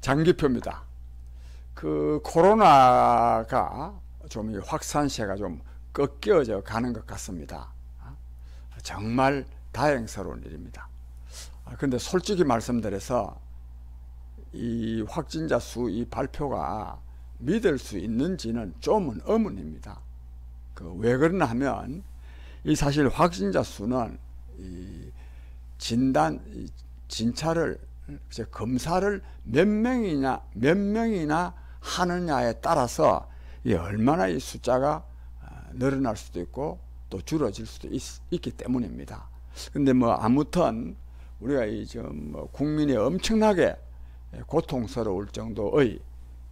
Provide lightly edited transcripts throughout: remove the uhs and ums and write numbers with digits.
장기표입니다. 그 코로나가 좀 확산세가 좀 꺾여져 가는 것 같습니다. 정말 다행스러운 일입니다. 그런데 솔직히 말씀드려서 이 확진자 수 이 발표가 믿을 수 있는지는 좀은 의문입니다. 왜 그러나 하면 이 사실 확진자 수는 이 진찰을 검사를 몇 명이나 하느냐에 따라서 얼마나 이 숫자가 늘어날 수도 있고 또 줄어질 수도 있기 때문입니다. 근데 아무튼 우리가 국민이 엄청나게 고통스러울 정도의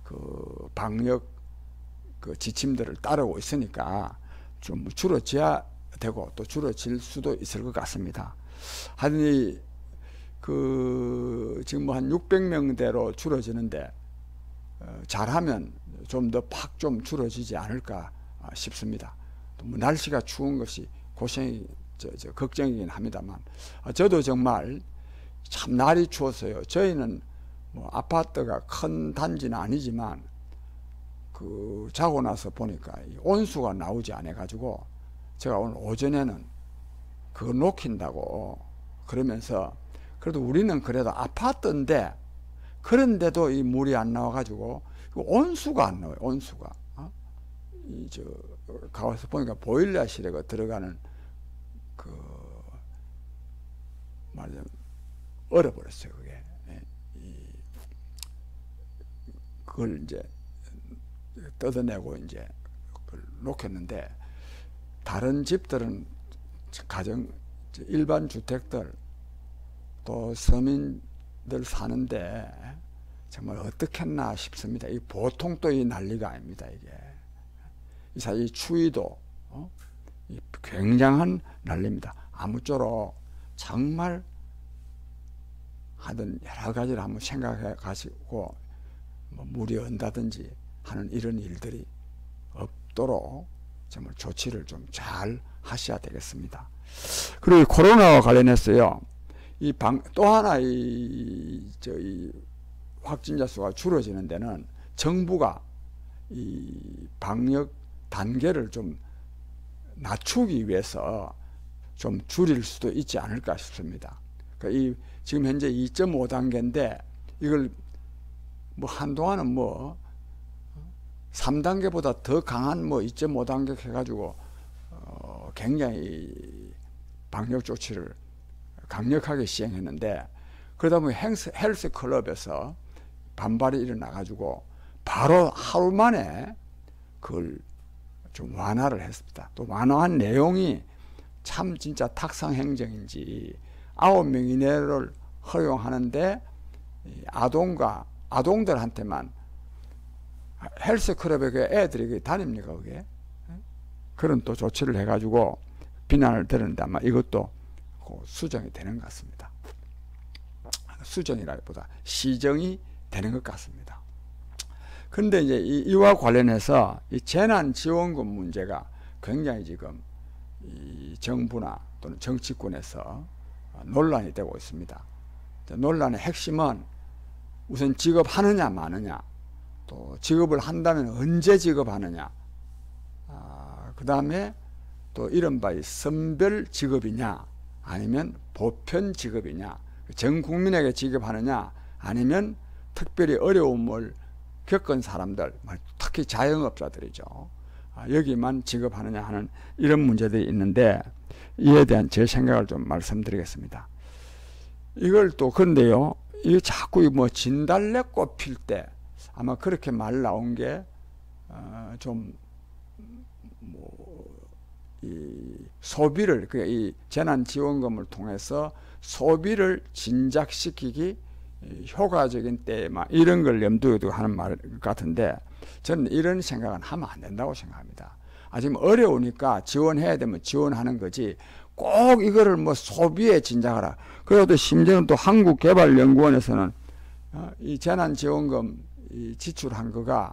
그 방역 지침들을 따르고 있으니까 좀 줄어져야 되고 또 줄어질 수도 있을 것 같습니다. 하여튼 지금 한 600명대로 줄어지는데 잘하면 좀 더 팍 좀 줄어지지 않을까 싶습니다. 또 날씨가 추운 것이 걱정이긴 합니다만 저도 정말 참 날이 추워서요. 저희는 아파트가 큰 단지는 아니지만 자고 나서 보니까 온수가 나오지 않아 가지고 제가 오늘 오전에는 그거 녹힌다고 그러면서 그래도 우리는 그래도 아파트인데 그런데도 이 물이 안 나와 가지고 온수가 안 나와요. 온수가 가서 보니까 보일러실에 들어가는 말하자면 얼어버렸어요. 그게 그걸 이제 뜯어내고 이제 그걸 녹였는데 다른 집들은 일반 주택들 또 서민들 사는데 정말 어떻게 했나 싶습니다. 이 보통 또 이 난리가 아닙니다. 이 추위도 굉장한 난리입니다. 아무쪼록 정말 하든 여러 가지를 한번 생각해 가지고 물이 언다든지 하는 이런 일들이 없도록 정말 조치를 좀 잘 하셔야 되겠습니다. 그리고 코로나와 관련해서요, 또 하나 확진자 수가 줄어지는 데는 정부가 이 방역 단계를 좀 낮추기 위해서 좀 줄일 수도 있지 않을까 싶습니다. 그러니까 지금 현재 2.5단계인데 이걸 한동안은 3단계보다 더 강한 2.5단계 해가지고 굉장히 방역 조치를 강력하게 시행했는데 그러다 보니 헬스 클럽에서 반발이 일어나가지고 바로 하루 만에 그걸 좀 완화를 했습니다. 또 완화한 내용이 참 진짜 탁상 행정인지 9명 이내를 허용하는데 아동들한테만 헬스클럽에 애들이 다닙니까 그게? 그런 또 조치를 해가지고 비난을 들었는데 아마 이것도 수정이 되는 것 같습니다. 수정이라기보다 시정이 되는 것 같습니다. 그런데 이제 이와 관련해서 이 재난지원금 문제가 굉장히 지금 이 정부나 또는 정치권에서 논란이 되고 있습니다. 논란의 핵심은 우선 지급하느냐 마느냐, 또 지급을 한다면 언제 지급하느냐, 그 다음에 또 이른바 선별 지급이냐 아니면 보편 지급이냐, 전 국민에게 지급하느냐 아니면 특별히 어려움을 겪은 사람들, 특히 자영업자들이죠, 여기만 지급하느냐 하는 이런 문제들이 있는데 이에 대한 제 생각을 좀 말씀드리겠습니다. 이걸 또 그런데요, 이 자꾸 진달래꽃 필 때 아마 그렇게 말 나온 게 좀 이 소비를 이 재난지원금을 통해서 소비를 진작시키기 효과적인 때 이런 걸 염두에 두고 하는 말 같은데 저는 이런 생각은 하면 안 된다고 생각합니다. 지금 어려우니까 지원해야 되면 지원하는 거지 꼭 이거를 소비에 진작하라. 그래도 심지어는 또 한국개발연구원에서는 이 재난지원금 지출한 거가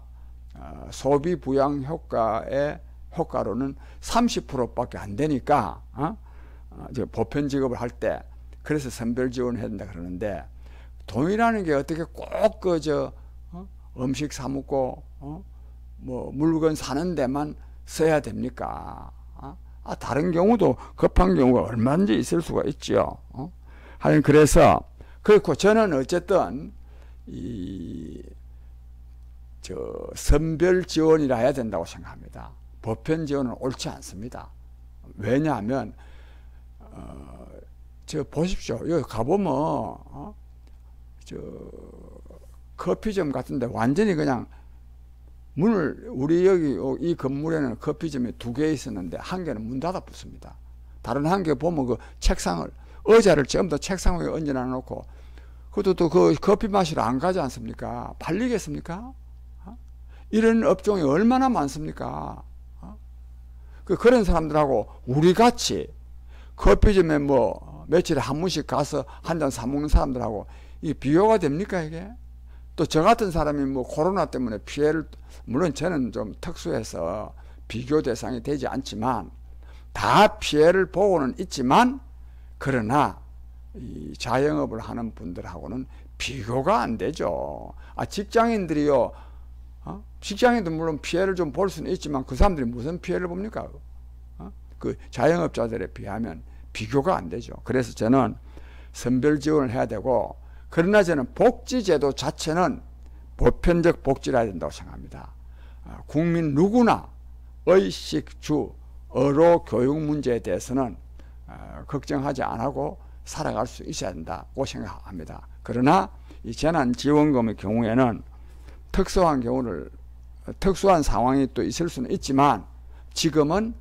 소비 부양 효과로는 30%밖에 안 되니까 보편 지급을 할 때 그래서 선별 지원을 해야 된다 그러는데 돈이라는 게 어떻게 꼭 음식 사 먹고 뭐 물건 사는 데만 써야 됩니까? 다른 경우도 급한 경우가 얼마든지 있을 수가 있지요. 하여튼 그래서 그렇고 저는 어쨌든 선별 지원이라 해야 된다고 생각합니다. 보편 지원은 옳지 않습니다. 왜냐하면 저 보십시오. 여기 가보면 저 커피점 같은데 완전히 그냥 문을 우리 여기 이 건물에는 커피점이 2개 있었는데 1개는 문 닫아 붙습니다. 다른 1개 보면 그 책상을 의자를 전부 다 책상 위에 얹어놔 놓고 그것도 또 그 커피 마시러 안 가지 않습니까? 팔리겠습니까? 이런 업종이 얼마나 많습니까? 그런 사람들하고 우리 같이 커피점에 뭐 며칠에 한 번씩 가서 한 잔 사 먹는 사람들하고 이게 비교가 됩니까 이게? 또 저 같은 사람이 뭐 코로나 때문에 피해를 물론 저는 좀 특수해서 비교 대상이 되지 않지만 다 피해를 보고는 있지만 그러나 이 자영업을 하는 분들하고는 비교가 안 되죠. 직장인들이요. 직장인도 물론 피해를 좀 볼 수는 있지만 그 사람들이 무슨 피해를 봅니까? 그 자영업자들에 비하면 비교가 안 되죠. 그래서 저는 선별 지원을 해야 되고 그러나 저는 복지제도 자체는 보편적 복지를 해야 된다고 생각합니다. 국민 누구나 의식, 주, 어로 교육 문제에 대해서는 걱정하지 않고 살아갈 수 있어야 된다고 생각합니다. 그러나 이 재난지원금의 경우에는 특수한 상황이 또 있을 수는 있지만 지금은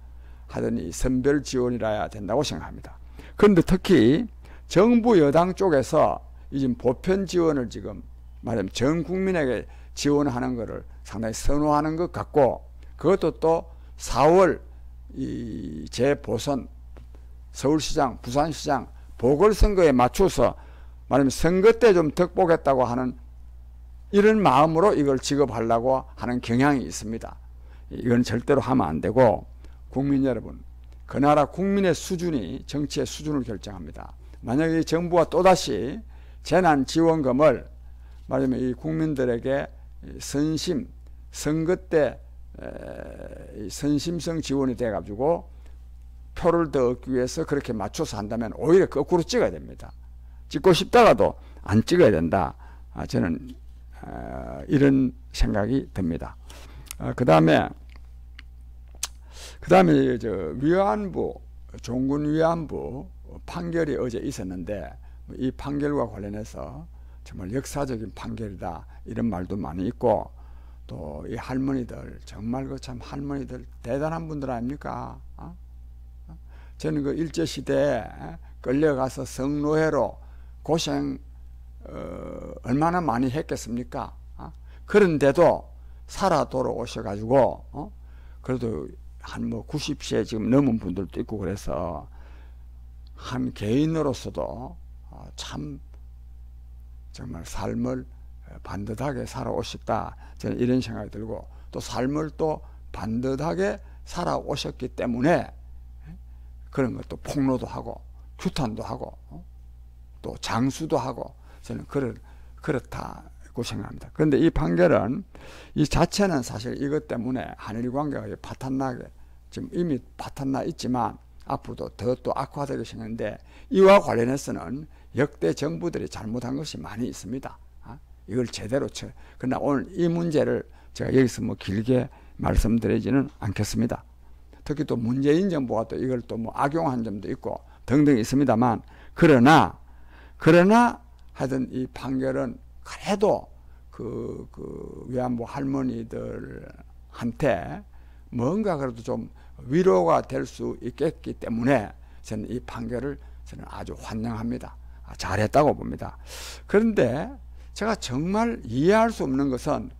하여튼 이 선별 지원이라 해야 된다고 생각합니다. 그런데 특히 정부 여당 쪽에서 지금 보편 지원을 지금 말하자면 전 국민에게 지원하는 것을 상당히 선호하는 것 같고 그것도 또 4월 이 재보선 서울시장, 부산시장 보궐선거에 맞춰서 말하자면 선거 때 좀 덕보겠다고 하는 이런 마음으로 이걸 지급하려고 하는 경향이 있습니다. 이건 절대로 하면 안 되고 국민 여러분, 그 나라 국민의 수준이 정치의 수준을 결정합니다. 만약에 정부가 또다시 재난지원금을 말하자면 이 국민들에게 선거 때 선심성 지원이 돼가지고 표를 더 얻기 위해서 그렇게 맞춰서 한다면 오히려 거꾸로 찍어야 됩니다. 찍고 싶다가도 안 찍어야 된다. 저는 이런 생각이 듭니다. 그 다음에 위안부 종군 위안부 판결이 어제 있었는데 이 판결과 관련해서 정말 역사적인 판결이다 이런 말도 많이 있고 또 이 할머니들 정말 그 참 할머니들 대단한 분들 아닙니까? 저는 그 일제시대에 끌려가서 성노예로 고생 얼마나 많이 했겠습니까? 그런데도 살아 돌아오셔가지고 그래도 한 뭐 90세 지금 넘은 분들도 있고 그래서 한 개인으로서도 참 정말 삶을 반듯하게 살아오셨다 저는 이런 생각이 들고 또 삶을 또 반듯하게 살아오셨기 때문에 그런 것도 폭로도 하고 규탄도 하고 또 장수도 하고 저는 그렇다고 생각합니다. 그런데 이 판결은 이 자체는 사실 이것 때문에 한일 관계가 파탄나게 지금 이미 파탄나 있지만 앞으로도 더 또 악화되게 생겼는데 이와 관련해서는 역대 정부들이 잘못한 것이 많이 있습니다. 이걸 제대로 그러나 오늘 이 문제를 제가 여기서 뭐 길게 말씀드리지는 않겠습니다. 특히 또 문재인 정부가 또 이걸 또 뭐 악용한 점도 있고 등등 있습니다만 그러나 하여튼 이 판결은 그래도 그 위안부 할머니들한테 뭔가 그래도 좀 위로가 될 수 있겠기 때문에 저는 이 판결을 저는 아주 환영합니다. 잘했다고 봅니다. 그런데 제가 정말 이해할 수 없는 것은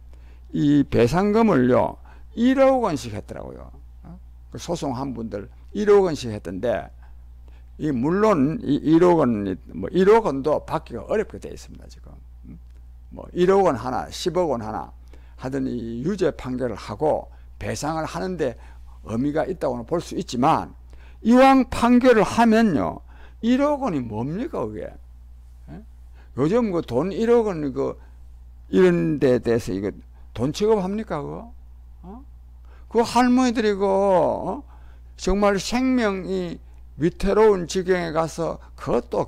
이 배상금을요 1억 원씩 했더라고요. 소송한 분들 1억 원씩 했던데 물론 이 1억 원, 뭐 1억 원도 받기가 어렵게 되어 있습니다. 지금 뭐 1억 원 하나, 10억 원 하나 하든 이 유죄 판결을 하고 배상을 하는데 의미가 있다고는 볼 수 있지만 이왕 판결을 하면요 1억 원이 뭡니까 그게? 요즘 그 돈 1억은 이런 데 대해서 이거 돈 취급합니까, 그거? 그 할머니들이 정말 생명이 위태로운 지경에 가서 그것도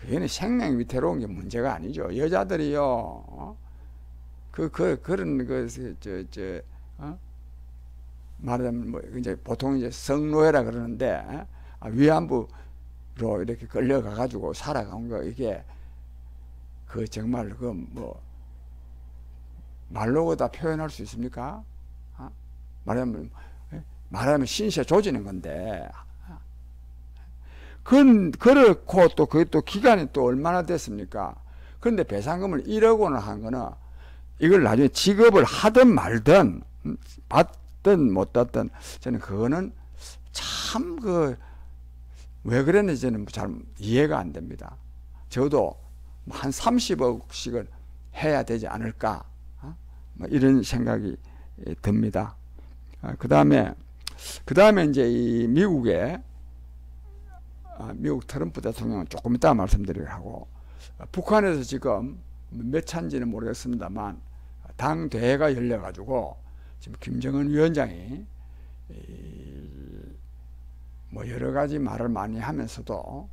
그게는 생명이 위태로운 게 문제가 아니죠. 여자들이요. 그런 말하자면 이제 보통 이제 성노예라 그러는데 위안부로 이렇게 끌려가 가지고 살아간 거 이게 정말 말로 다 표현할 수 있습니까? 말하면 신세 조지는 건데. 그렇고 또 그게 또 기간이 또 얼마나 됐습니까? 그런데 배상금을 1억 원을 한 거는 이걸 나중에 지급을 하든 말든 받든 못 받든 저는 그거는 참 왜 그랬는지 저는 잘 이해가 안 됩니다. 저도 한 30억씩은 해야 되지 않을까 이런 생각이 듭니다. 그 다음에 이제 이 미국 트럼프 대통령은 조금 이따 말씀드리려고 하고, 북한에서 지금 몇 차인지는 모르겠습니다만 당대회가 열려가지고 지금 김정은 위원장이 여러 가지 말을 많이 하면서도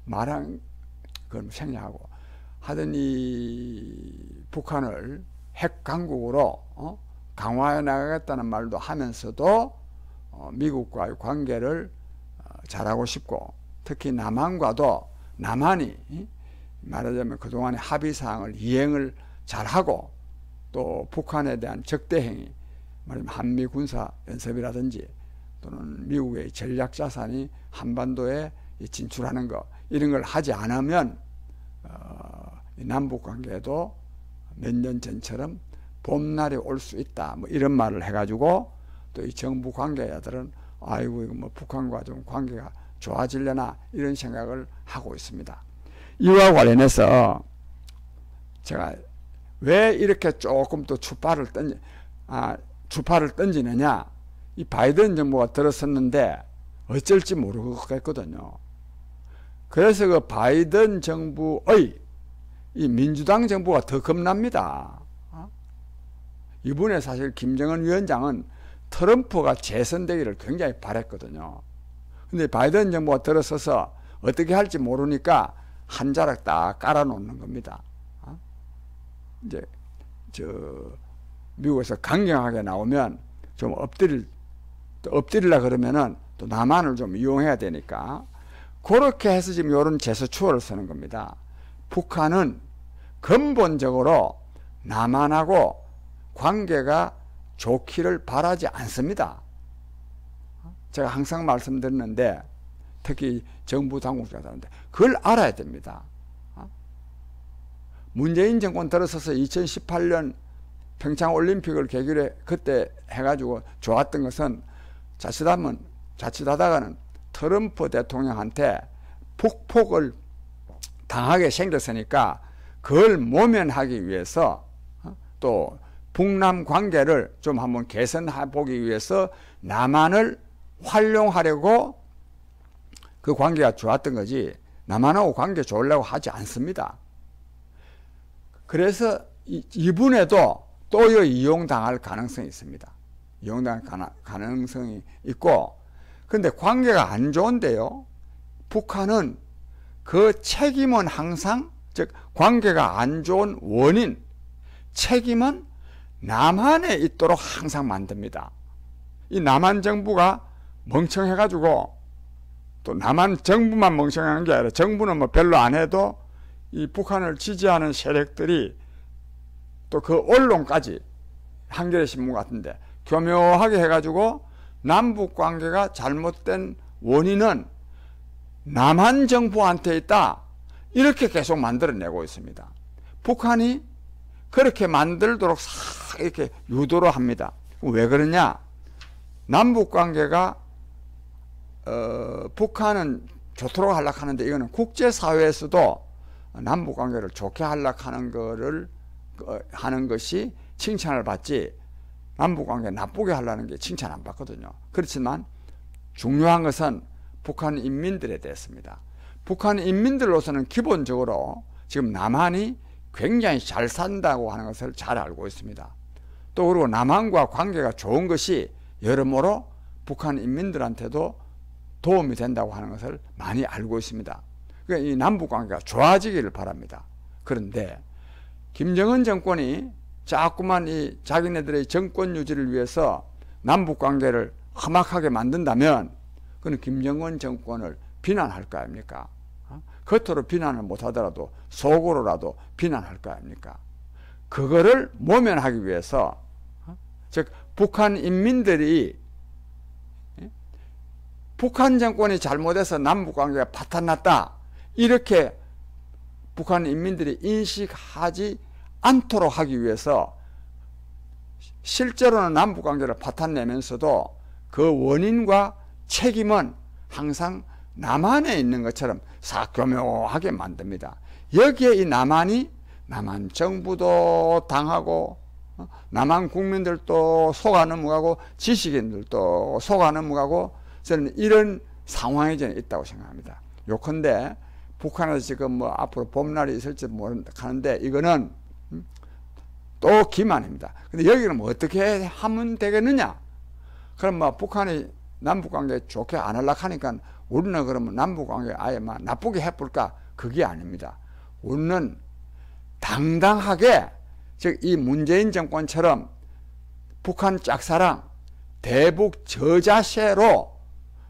말한 건 생략하고 하던 이 북한을 핵 강국으로 강화해 나가겠다는 말도 하면서도 미국과의 관계를 잘하고 싶고, 특히 남한과도 남한이 말하자면 그동안의 합의사항을 이행을 잘하고, 또 북한에 대한 적대행위, 말하자면 한미 군사 연습이라든지 또는 미국의 전략자산이 한반도에 진출하는 것, 이런 걸 하지 않으면 남북관계도 몇 년 전처럼 봄날이 올 수 있다, 이런 말을 해가지고 또 이 정부 관계자들은 아이고 이거 북한과 좀 관계가 좋아지려나 이런 생각을 하고 있습니다. 이와 관련해서 제가 왜 이렇게 조금 또 추파를 던지느냐, 이 바이든 정부가 들어섰는데 어쩔지 모르겠거든요. 그래서 그 바이든 정부의 이 민주당 정부가 더 겁납니다. 이번에 사실 김정은 위원장은 트럼프가 재선되기를 굉장히 바랬거든요. 근데 바이든 정부가 들어서서 어떻게 할지 모르니까 한 자락 딱 깔아놓는 겁니다. 이제 미국에서 강경하게 나오면 좀 엎드리려 그러면은 또 남한을 좀 이용해야 되니까 그렇게 해서 지금 이런 제스처를 쓰는 겁니다. 북한은 근본적으로 남한하고 관계가 좋기를 바라지 않습니다. 제가 항상 말씀드렸는데, 특히 정부 당국자들한테 그걸 알아야 됩니다. 문재인 정권 들어서서 2018년 평창올림픽을 계기로 그때 해가지고 좋았던 것은 자칫하다가는 트럼프 대통령한테 폭폭을 당하게 생겼으니까 그걸 모면하기 위해서 또 북남 관계를 좀 한번 개선해 보기 위해서 남한을 활용하려고 그 관계가 좋았던 거지, 남한하고 관계 좋으려고 하지 않습니다. 그래서 이분에도 또 이용당할 가능성이 있습니다. 이용당할 가능성이 있고, 근데 관계가 안 좋은데요, 북한은 그 책임은 항상, 즉 관계가 안 좋은 원인, 책임은 남한에 있도록 항상 만듭니다. 이 남한 정부가 멍청해가지고, 또 남한 정부만 멍청한 게 아니라 정부는 별로 안 해도 이 북한을 지지하는 세력들이 또 그 언론까지, 한겨레 신문 같은데 교묘하게 해가지고 남북 관계가 잘못된 원인은 남한 정부한테 있다, 이렇게 계속 만들어내고 있습니다. 북한이 그렇게 만들도록 싹 이렇게 유도를 합니다. 왜 그러냐? 남북 관계가 북한은 좋도록 하려고 하는데, 이거는 국제사회에서도 남북 관계를 좋게 하려고 하는 것이 칭찬을 받지, 남북 관계 나쁘게 하려는 게 칭찬 안 받거든요. 그렇지만 중요한 것은 북한 인민들에 대해서입니다. 북한 인민들로서는 기본적으로 지금 남한이 굉장히 잘 산다고 하는 것을 잘 알고 있습니다. 또 그리고 남한과 관계가 좋은 것이 여러모로 북한 인민들한테도 도움이 된다고 하는 것을 많이 알고 있습니다. 그러니까 이 남북 관계가 좋아지기를 바랍니다. 그런데 김정은 정권이 자꾸만 이 자기네들의 정권 유지를 위해서 남북 관계를 험악하게 만든다면 그는 김정은 정권을 비난할 거 아닙니까? 겉으로 비난을 못하더라도 속으로라도 비난할 거 아닙니까? 그거를 모면하기 위해서 즉 북한 인민들이 북한 정권이 잘못해서 남북관계가 파탄났다 이렇게 북한 인민들이 인식하지 않도록 하기 위해서 실제로는 남북관계를 파탄내면서도 그 원인과 책임은 항상 남한에 있는 것처럼 사교묘하게 만듭니다. 여기에 이 남한이 남한 정부도 당하고 남한 국민들도 속아넘어가고 지식인들도 속아넘어가고 저는 이런 상황이 저는 있다고 생각합니다. 요컨대 북한에서 지금 뭐 앞으로 봄날이 있을지 모르는데 이거는 또 기만입니다. 근데 여기는 뭐 어떻게 하면 되겠느냐? 그럼 뭐 북한이 남북관계 좋게 안 하려고 하니까 우리는 그러면 남북관계 아예 막 나쁘게 해볼까? 그게 아닙니다. 우리는 당당하게 즉 이 문재인 정권처럼 북한 짝사랑 대북 저자세로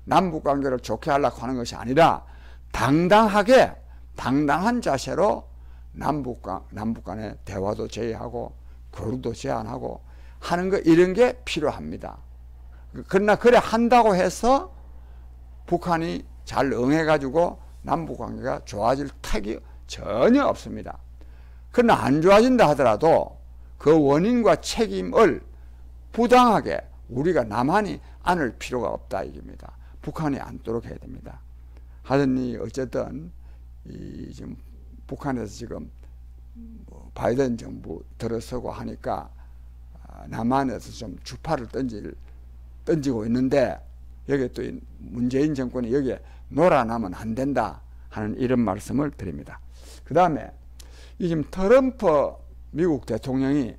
남북관계를 좋게 하려고 하는 것이 아니라 당당하게 당당한 자세로 남북 간의 대화도 제의하고 교류도 제한하고 하는 거 이런 게 필요합니다. 그러나 그래 한다고 해서 북한이 잘 응해가지고 남북관계가 좋아질 탁이 전혀 없습니다. 그러나 안 좋아진다 하더라도 그 원인과 책임을 부당하게 우리가 남한이 안을 필요가 없다 이겁니다. 북한이 안도록 해야 됩니다. 하더니 어쨌든 지금 북한에서 지금 뭐 바이든 정부 들어서고 하니까 남한에서 좀 주파를 던지고 있는데 여기에 또 문재인 정권이 여기에 놀아나면 안 된다 하는 이런 말씀을 드립니다. 그 다음에 이 지금 트럼프 미국 대통령이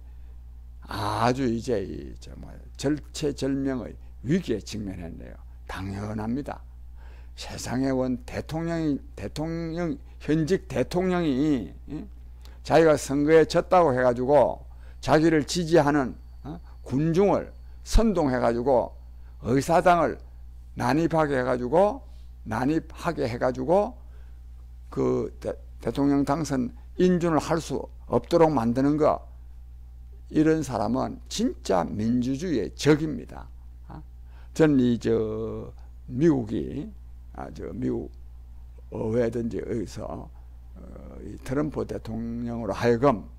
아주 이제 절체절명의 위기에 직면했네요. 당연합니다. 세상에 원 현직 대통령이 자기가 선거에 졌다고 해가지고 자기를 지지하는 군중을 선동해가지고 의사당을 난입하게 해가지고 그 대통령 당선 인준을 할 수 없도록 만드는 거 이런 사람은 진짜 민주주의의 적입니다. 저는 미국이 미국 의회든지 여기서 이 트럼프 대통령으로 하여금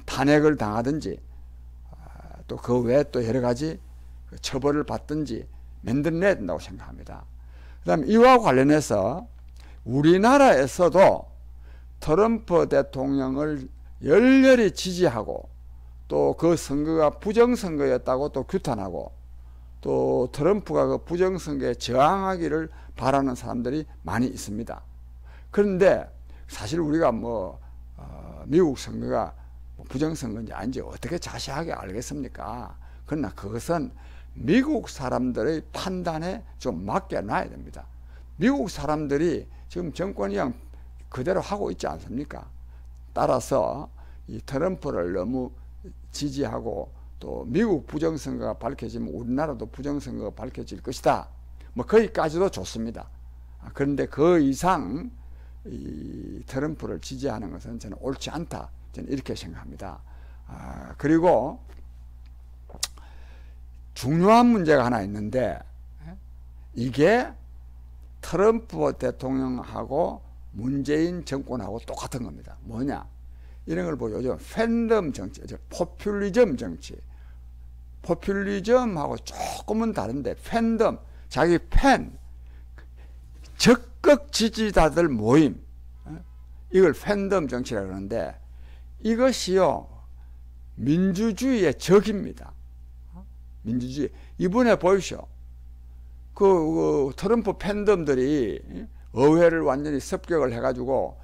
탄핵을 당하든지 또 그 외에 또 여러 가지 처벌을 받든지 만들어내야 된다고 생각합니다. 그 다음에 이와 관련해서 우리나라에서도 트럼프 대통령을 열렬히 지지하고 또 그 선거가 부정선거였다고 또 규탄하고 또 트럼프가 그 부정선거에 저항하기를 바라는 사람들이 많이 있습니다. 그런데 사실 우리가 미국 선거가 부정선거인지 아닌지 어떻게 자세하게 알겠습니까? 그러나 그것은 미국 사람들의 판단에 좀 맡겨놔야 됩니다. 미국 사람들이 지금 정권이 그냥 그대로 하고 있지 않습니까? 따라서 이 트럼프를 너무 지지하고 또 미국 부정선거가 밝혀지면 우리나라도 부정선거가 밝혀질 것이다. 거기까지도 좋습니다. 그런데 그 이상 이 트럼프를 지지하는 것은 저는 옳지 않다. 저는 이렇게 생각합니다. 그리고 중요한 문제가 하나 있는데 이게 트럼프 대통령하고 문재인 정권하고 똑같은 겁니다. 뭐냐? 이런 걸 보고 요즘 팬덤 정치, 포퓰리즘 정치. 포퓰리즘하고 조금은 다른데 팬덤, 자기 팬, 적극 지지자들 모임, 이걸 팬덤 정치라고 하는데 이것이요 민주주의의 적입니다. 민주주의. 이번에 보십시오. 그 트럼프 팬덤들이 의회를 완전히 습격을 해가지고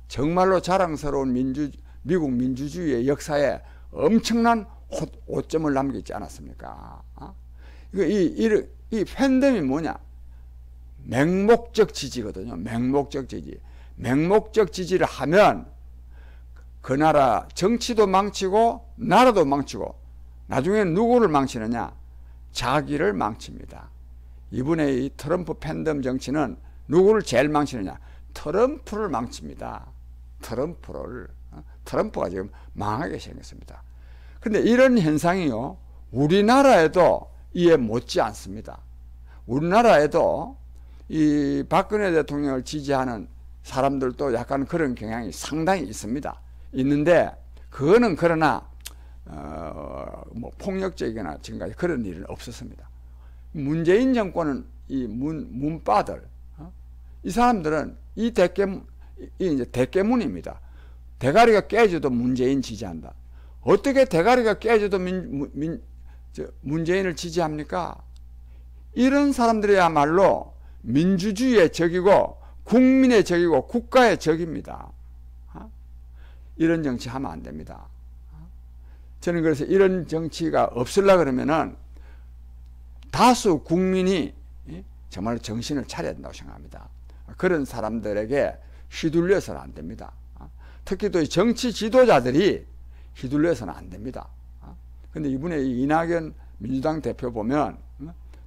정말로 자랑스러운 미국 민주주의의 역사에 엄청난 오점을 남기지 않았습니까? 이 팬덤이 뭐냐? 맹목적 지지거든요. 맹목적 지지. 맹목적 지지를 하면 그 나라 정치도 망치고 나라도 망치고 나중에 누구를 망치느냐? 자기를 망칩니다. 이번에 이 트럼프 팬덤 정치는 누구를 제일 망치느냐? 트럼프를 망칩니다. 트럼프가 지금 망하게 생겼습니다. 그런데 이런 현상이요, 우리나라에도 이에 못지 않습니다. 우리나라에도 이 박근혜 대통령을 지지하는 사람들도 약간 그런 경향이 상당히 있습니다. 있는데 그거는 그러나 뭐 폭력적이거나 지금까지 그런 일은 없었습니다. 문재인 정권은 이 문바들, 이 사람들은 이 이제 대깨문입니다. 대가리가 깨져도 문재인 지지한다. 어떻게 대가리가 깨져도 문재인을 지지합니까? 이런 사람들이야말로 민주주의의 적이고 국민의 적이고 국가의 적입니다. 이런 정치 하면 안 됩니다. 저는 그래서 이런 정치가 없으려고 그러면은 다수 국민이 정말 정신을 차려야 된다고 생각합니다. 그런 사람들에게 휘둘려서는 안 됩니다. 특히 또 정치 지도자들이 휘둘려서는 안 됩니다. 근데 이번에 이낙연 민주당 대표 보면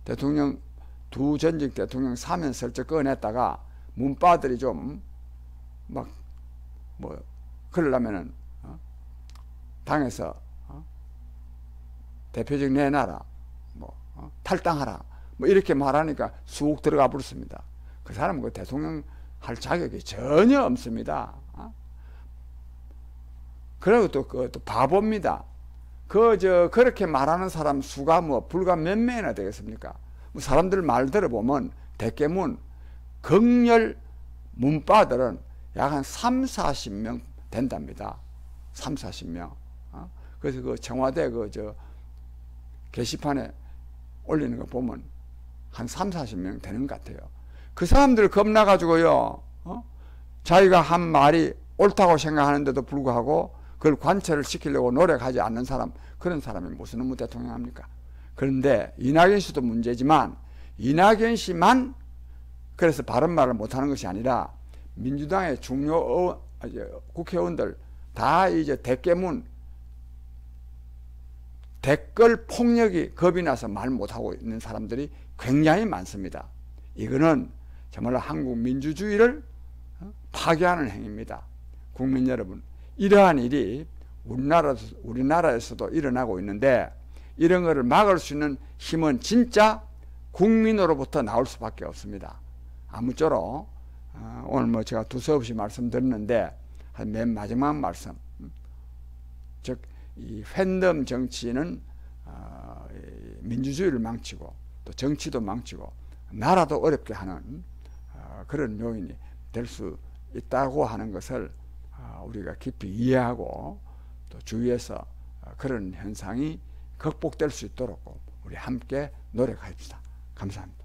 대통령 두 전직 대통령 사면 슬쩍 꺼냈다가 문바들이 좀 막 뭐 그러려면은 당에서 대표직 내놔라, 뭐 탈당하라, 뭐 이렇게 말하니까 쑥 들어가 버렸습니다. 그 사람은 그 대통령 할 자격이 전혀 없습니다. 그리고 또 바보입니다. 그렇게 말하는 사람 수가 뭐 불과 몇 명이나 되겠습니까? 뭐 사람들 말 들어보면 대깨문, 극렬 문바들은 약 한 3, 40명 된답니다. 3, 40명. 그래서 그 청와대 게시판에 올리는 거 보면 한 3, 40명 되는 것 같아요. 그 사람들 겁나가지고요, 자기가 한 말이 옳다고 생각하는데도 불구하고 그걸 관철을 시키려고 노력하지 않는 사람, 그런 사람이 무슨 놈의 대통령 합니까? 그런데 이낙연 씨도 문제지만 이낙연 씨만 그래서 바른 말을 못하는 것이 아니라 민주당의 중요 국회의원들 다 이제 대깨문, 댓글 폭력이 겁이 나서 말 못하고 있는 사람들이 굉장히 많습니다. 이거는 정말로 한국 민주주의를 파괴하는 행위입니다. 국민 여러분, 이러한 일이 우리나라에서도 일어나고 있는데 이런 것을 막을 수 있는 힘은 진짜 국민으로부터 나올 수밖에 없습니다. 아무쪼록 오늘 뭐 제가 두서없이 말씀드렸는데 맨 마지막 말씀, 즉 이 팬덤 정치는 민주주의를 망치고 또 정치도 망치고 나라도 어렵게 하는 그런 요인이 될 수 있다고 하는 것을 우리가 깊이 이해하고 또 주위에서 그런 현상이 극복될 수 있도록 우리 함께 노력합시다. 감사합니다.